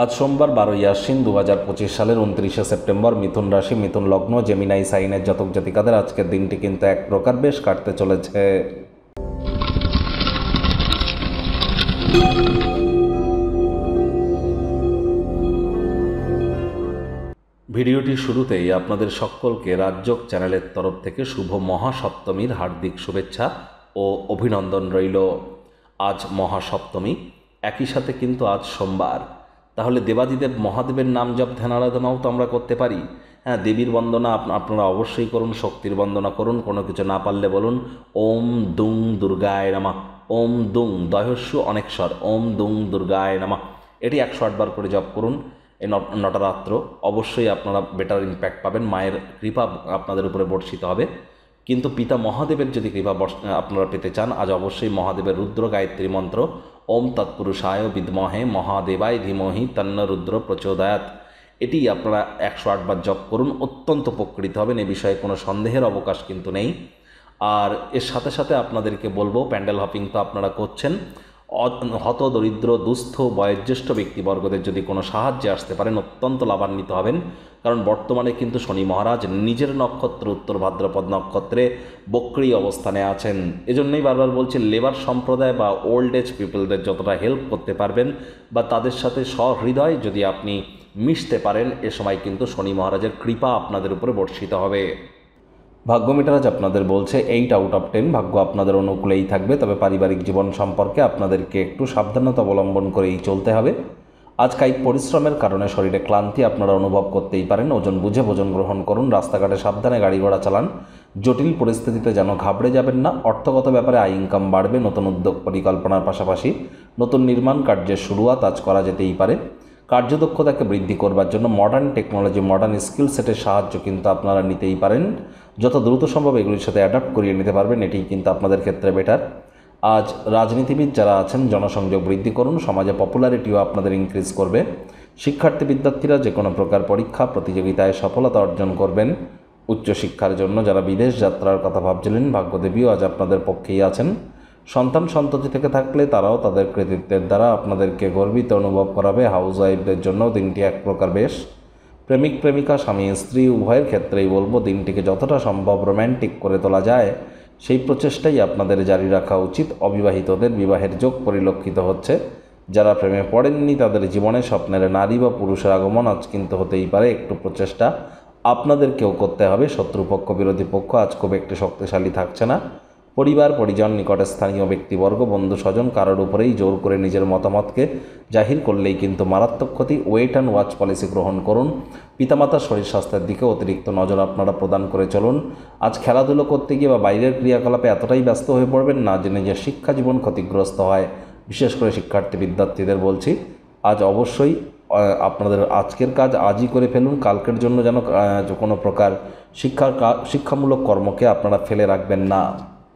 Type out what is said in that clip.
আজ সোমবার 12ই আশ্বিন 2025 সালের 29শে সেপ্টেম্বর। মিথুন রাশি, মিথুন লগ্ন, জেমিনাই সাইনের জাতক জাতিকাদের আজকের দিনটি কিন্তু এক প্রকার বেশ কাটতে চলেছে। ভিডিওটির শুরুতেই আপনাদের সকলকে রাজযোগ চ্যানেলের তরফ থেকে শুভ মহাসপ্তমীর হার্দিক শুভেচ্ছা ও অভিনন্দন রইল। আজ মহাসপ্তমী, একই সাথে কিন্তু আজ সোমবার। তাহলে দেবাদিদেব মহাদেবের নাম জপ ধ্যান আরাধনাও তো আমরা করতে পারি। হ্যাঁ, দেবীর বন্দনা আপনারা অবশ্যই করুন, শক্তির বন্দনা করুন। কোনো কিছু না পারলে বলুন ওম দুং দুর্গায় নমঃ, ওম দুং দয়স্যু অনেকস্বর, ওম দুং দুর্গায় নমঃ। এটি 108 বার করে জপ করুন এই নটরাত্র। অবশ্যই আপনারা বেটার ইম্প্যাক্ট পাবেন, মায়ের কৃপা আপনাদের উপরে বর্ষিত হবে। কিন্তু পিতা মহাদেবের যদি কৃপা আপনারা পেতে চান, আজ অবশ্যই মহাদেবের রুদ্র গায়ত্রী মন্ত্র ওম তৎপুরুষায় বিদ্মহে মহাদেবায় ধীমহি তন্ন রুদ্র প্রচোদয়াৎ, এটি আপনারা 108 বার জপ করুন। অত্যন্ত উপকৃত হবেন, এ বিষয়ে কোনো সন্দেহের অবকাশ কিন্তু নেই। আর এর সাথে সাথে আপনাদেরকে বলবো, প্যান্ডেল হপিং তো আপনারা করছেন, হত দরিদ্র দুস্থ বয়োজ্যেষ্ঠ ব্যক্তিবর্গদের যদি কোনো সাহায্যে আসতে পারেন অত্যন্ত লাভান্বিত হবেন। কারণ বর্তমানে কিন্তু শনি মহারাজ নিজের নক্ষত্র উত্তর ভাদ্রপদ নক্ষত্রে বক্রী অবস্থানে আছেন। এজন্যই বারবার বলছি, লেবার সম্প্রদায় বা ওল্ড এজ পিপলদের যতটা হেল্প করতে পারবেন বা তাদের সাথে সহৃদয় যদি আপনি মিশতে পারেন, এ সময় কিন্তু শনি মহারাজের কৃপা আপনাদের উপরে বর্ষিত হবে। ভাগ্য মিটার আজ আপনাদের বলছে 8 আউট অফ 10, ভাগ্য আপনাদের অনুকূলেই থাকবে। তবে পারিবারিক জীবন সম্পর্কে আপনাদেরকে একটু সাবধানতা অবলম্বন করেই চলতে হবে। আজ কায়িক পরিশ্রমের কারণে শরীরে ক্লান্তি আপনারা অনুভব করতেই পারেন। ওজন বুঝে ভোজন গ্রহণ করুন, রাস্তাঘাটে সাবধানে গাড়ি ঘোড়া চালান। জটিল পরিস্থিতিতে যেন ঘাবড়ে যাবেন না। অর্থগত ব্যাপারে আয় ইনকাম বাড়বে। নতুন উদ্যোগ পরিকল্পনার পাশাপাশি নতুন নির্মাণ কার্যের শুরুয়াত আজ করা যেতেই পারে। কার্যদক্ষতাকে বৃদ্ধি করবার জন্য মডার্ন টেকনোলজি, মডার্ন স্কিল সেটের সাহায্য কিন্তু আপনারা নিতেই পারেন। যত দ্রুত সম্ভব এগুলির সাথে অ্যাডাপ্ট করিয়ে নিতে পারবেন, এটি কিন্তু আপনাদের ক্ষেত্রে বেটার। আজ রাজনীতিবিদ যারা আছেন জনসংযোগ বৃদ্ধি করুন, সমাজে পপুলারিটিও আপনাদের ইনক্রিজ করবে। শিক্ষার্থী বিদ্যার্থীরা যে কোনো প্রকার পরীক্ষা প্রতিযোগিতায় সফলতা অর্জন করবেন। উচ্চশিক্ষার জন্য যারা বিদেশ যাত্রার কথা ভাবছিলেন, ভাগ্যদেবীও আজ আপনাদের পক্ষেই আছেন। সন্তান সন্ততি থেকে থাকলে তারাও তাদের কৃতিত্বের দ্বারা আপনাদেরকে গর্বিত অনুভব করাবে। হাউস ওয়াইফদের জন্য দিনটি এক প্রকার বেশ। প্রেমিক প্রেমিকা, স্বামী স্ত্রী উভয়ের ক্ষেত্রেই বলবো, দিনটিকে যতটা সম্ভব রোম্যান্টিক করে তোলা যায় সেই প্রচেষ্টাই আপনাদের জারি রাখা উচিত। অবিবাহিতদের বিবাহের যোগ পরিলক্ষিত হচ্ছে। যারা প্রেমে পড়েননি তাদের জীবনে স্বপ্নের নারী বা পুরুষের আগমন আজ কিন্তু হতেই পারে। একটু প্রচেষ্টা আপনাদেরকেও করতে হবে। শত্রুপক্ষ বিরোধী পক্ষ আজ খুব একটু শক্তিশালী থাকছে না। পরিবার পরিজন, নিকটে স্থানীয় ব্যক্তিবর্গ, বন্ধু স্বজন কারোর উপরেই জোর করে নিজের মতামতকে জাহির করলেই কিন্তু মারাত্মক ক্ষতি। ওয়েট অ্যান্ড ওয়াচ পলিসি গ্রহণ করুন। পিতামাতার শরীর স্বাস্থ্যের দিকে অতিরিক্ত নজর আপনারা প্রদান করে চলুন। আজ খেলাধুলো করতে গিয়ে বা বাইরের ক্রিয়াকলাপে এতটাই ব্যস্ত হয়ে পড়বেন না যে নিজের শিক্ষা জীবন ক্ষতিগ্রস্ত হয়। বিশেষ করে শিক্ষার্থী বিদ্যার্থীদের বলছি, আজ অবশ্যই আপনাদের আজকের কাজ আজই করে ফেলুন। কালকের জন্য যেন কোনো প্রকার শিক্ষামূলক কর্মকে আপনারা ফেলে রাখবেন না।